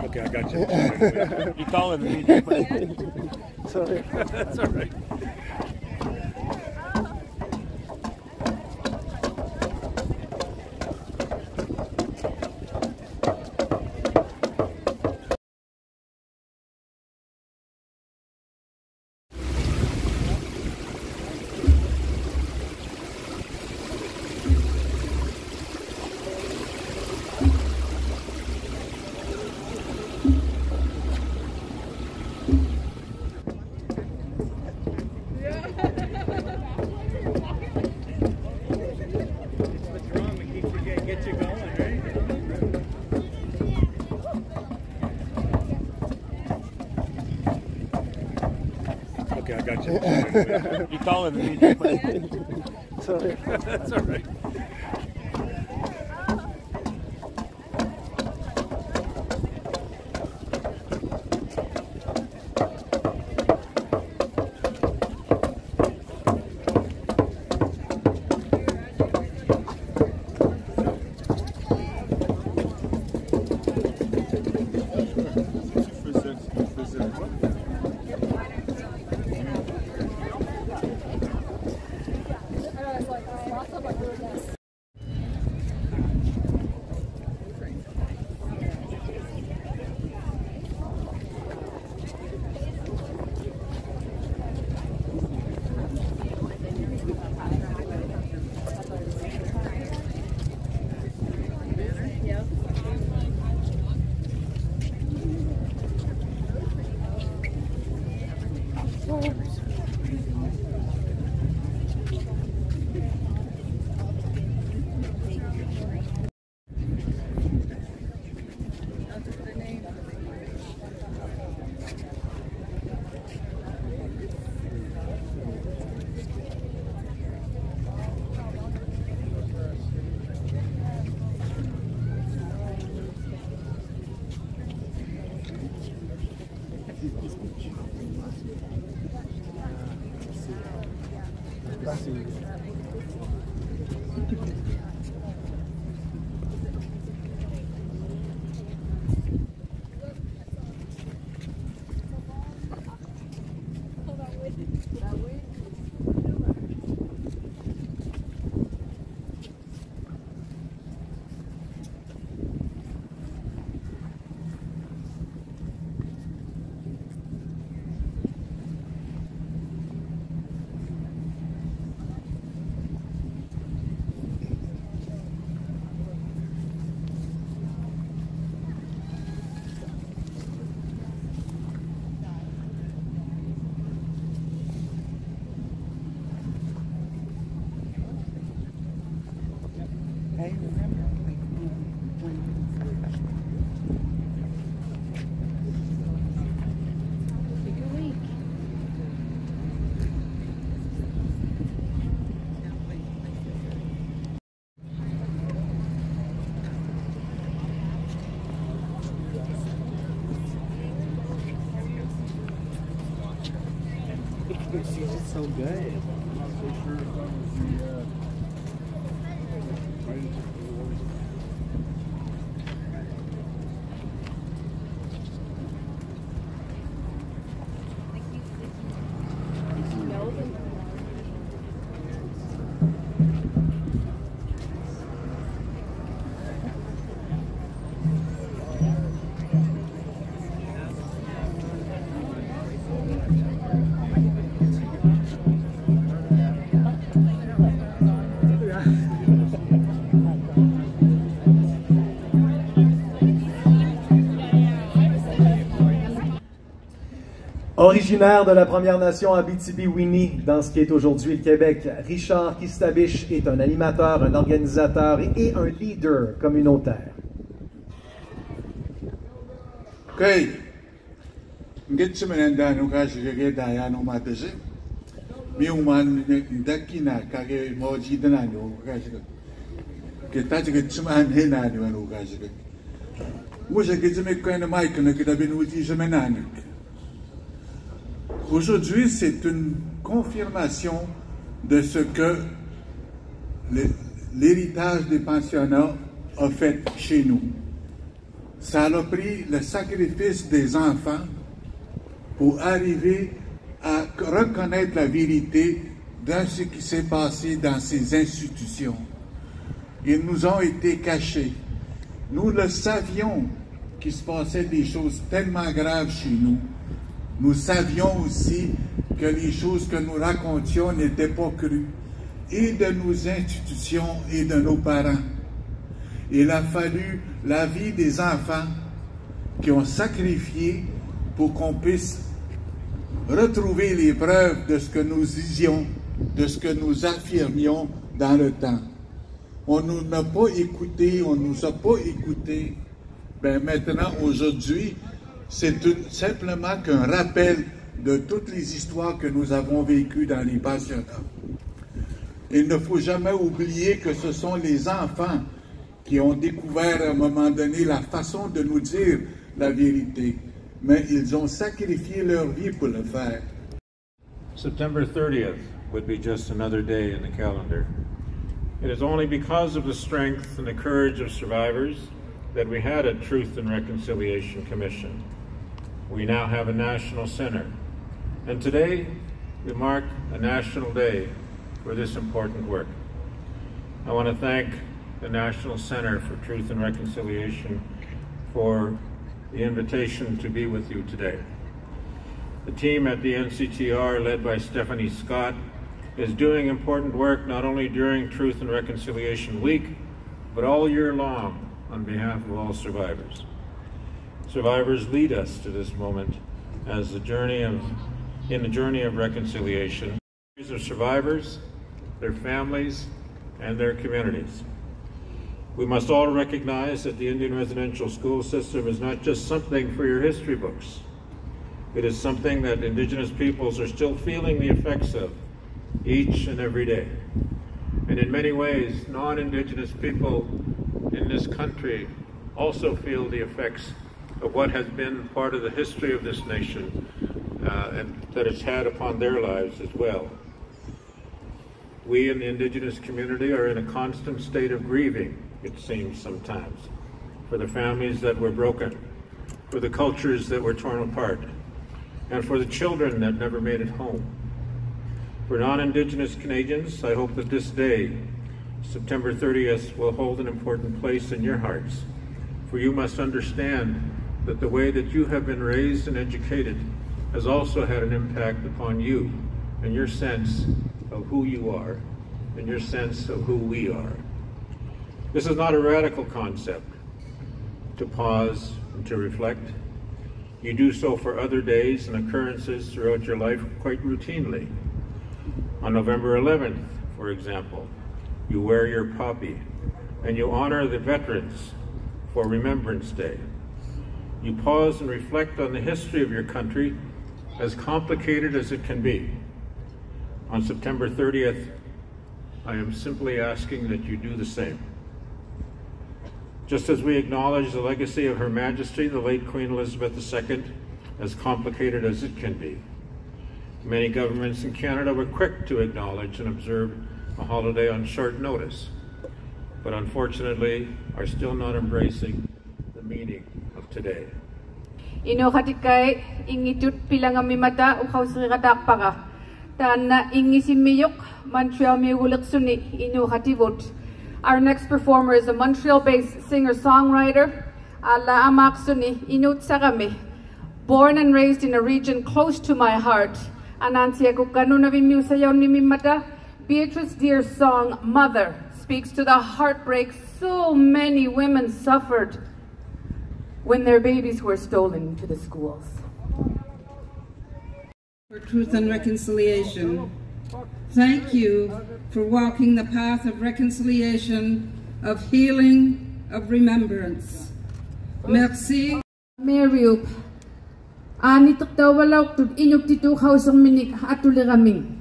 Okay, I got you. You calling me? Sorry. That's all right. Okay, I got you. You calling me? Sorry. That's all right. She's just so good. Originaire de la Première Nation Abitibi-Winnie, dans ce qui est aujourd'hui le Québec, Richard Kistabiche est un animateur, un organisateur et un leader communautaire. Okay. Ngetsumenda nukashige daya no matese. Miuman ndakina kage moji dana no kashige. Ketaje getsuman hena no kashige. Musa getsime kana mike no kitabenuti jemenanik. Aujourd'hui, c'est une confirmation de ce que l'héritage des pensionnats a fait chez nous. Ça a pris le sacrifice des enfants pour arriver à reconnaître la vérité de ce qui s'est passé dans ces institutions. Ils nous ont été cachés. Nous le savions qu'il se passait des choses tellement graves chez nous. Nous savions aussi que les choses que nous racontions n'étaient pas crues, et de nos institutions et de nos parents. Il a fallu la vie des enfants qui ont sacrifié pour qu'on puisse retrouver les preuves de ce que nous disions, de ce que nous affirmions dans le temps. On ne nous a pas écoutés, on ne nous a pas écoutés. Ben maintenant, aujourd'hui, c'est simplement qu'un rappel de toutes les histoires que nous avons vécues dans les pensionnats. Il ne faut jamais oublier que ce sont les enfants qui ont découvert à un moment donné la façon de nous dire la vérité, mais ils ont sacrifié leur vie pour le faire. September 30th would be just another day in the calendar. It is only because of the strength and the courage of survivors that we had a Truth and Reconciliation Commission. We now have a national center, and today we mark a national day for this important work. I want to thank the National Center for Truth and Reconciliation for the invitation to be with you today. The team at the NCTR, led by Stephanie Scott, is doing important work not only during Truth and Reconciliation Week, but all year long on behalf of all survivors. Survivors lead us to this moment as in the journey of reconciliation. Of survivors, their families, and their communities. We must all recognize that the Indian residential school system is not just something for your history books. It is something that Indigenous peoples are still feeling the effects of each and every day. And in many ways, non-Indigenous people in this country also feel the effects of what has been part of the history of this nation and that it's had upon their lives as well. We in the Indigenous community are in a constant state of grieving, it seems sometimes, for the families that were broken, for the cultures that were torn apart, and for the children that never made it home. For non-Indigenous Canadians, I hope that this day, September 30th, will hold an important place in your hearts, for you must understand that the way that you have been raised and educated has also had an impact upon you and your sense of who you are and your sense of who we are. This is not a radical concept to pause and to reflect. You do so for other days and occurrences throughout your life quite routinely. On November 11th, for example, you wear your poppy and you honor the veterans for Remembrance Day. You pause and reflect on the history of your country, as complicated as it can be. On September 30th, I am simply asking that you do the same. Just as we acknowledge the legacy of Her Majesty, the late Queen Elizabeth II, as complicated as it can be. Many governments in Canada were quick to acknowledge and observe a holiday on short notice, but unfortunately are still not embracing the meaning of today. Ino katikay ingitut pilang mimata ukaw sa katakpaka. Tana ingisimiyok Montreal miwulik suni ino kativot. Our next performer is a Montreal-based singer-songwriter. Ala amak suni inut sakami. Born and raised in a region close to my heart. Anansia ko kanuna vimiusayaw ni mimata. Beatrice Deer's song Mother speaks to the heartbreak so many women suffered when their babies were stolen to the schools. For Truth and Reconciliation, thank you for walking the path of reconciliation, of healing, of remembrance. Merci. Mariup, anitok tawalaw tud inyuk titu hausang minik atuliraming.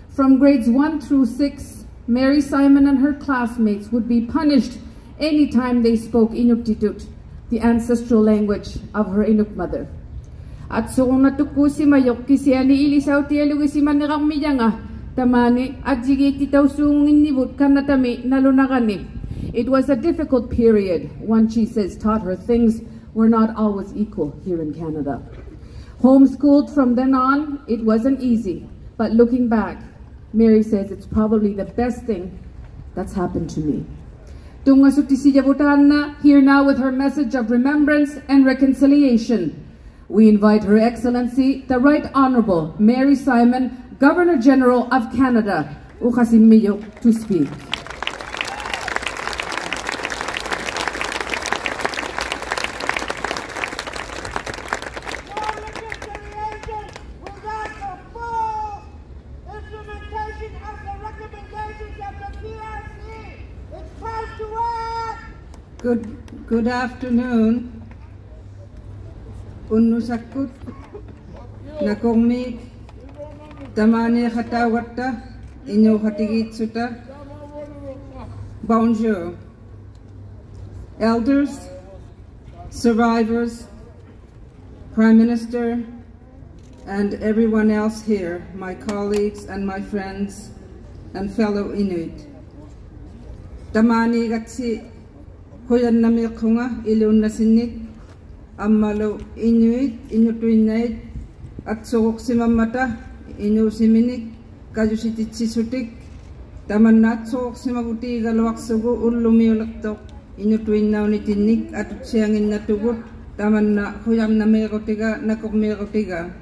From grades 1 through 6, Mary Simon and her classmates would be punished anytime they spoke Inuktitut, the ancestral language of her Inuk mother. At so natuku si mayok kisiani ilisaw tiyalugi si manirang miyanga, tamani at jigiti taw sungin nibut kanatami nalunakani. It was a difficult period, one she says taught her things were not always equal here in Canada. Homeschooled from then on, it wasn't easy, but looking back, Mary says it's probably the best thing that's happened to me. Tunga sutisi Jabutana, here now with her message of remembrance and reconciliation. We invite Her Excellency, the Right Honourable Mary Simon, Governor General of Canada, Ukasimiyok, to speak. Good afternoon. Unusakut nakomik tamani khatawata inyo khatigitsuta. Bonjour. Elders, survivors, Prime Minister, and everyone else here, my colleagues and my friends and fellow Inuit. Tamani gatsi Hoyan nami kunga ilun na sinit amalo Inuit inutuinait at sukok si mamata inu siminik kajusitit sisutik taman sukok si mabuti galawak sugo ulumiulaktok inutuinaw ni tinik at siyangin na tugot taman na huyam na merotiga na kukmerotiga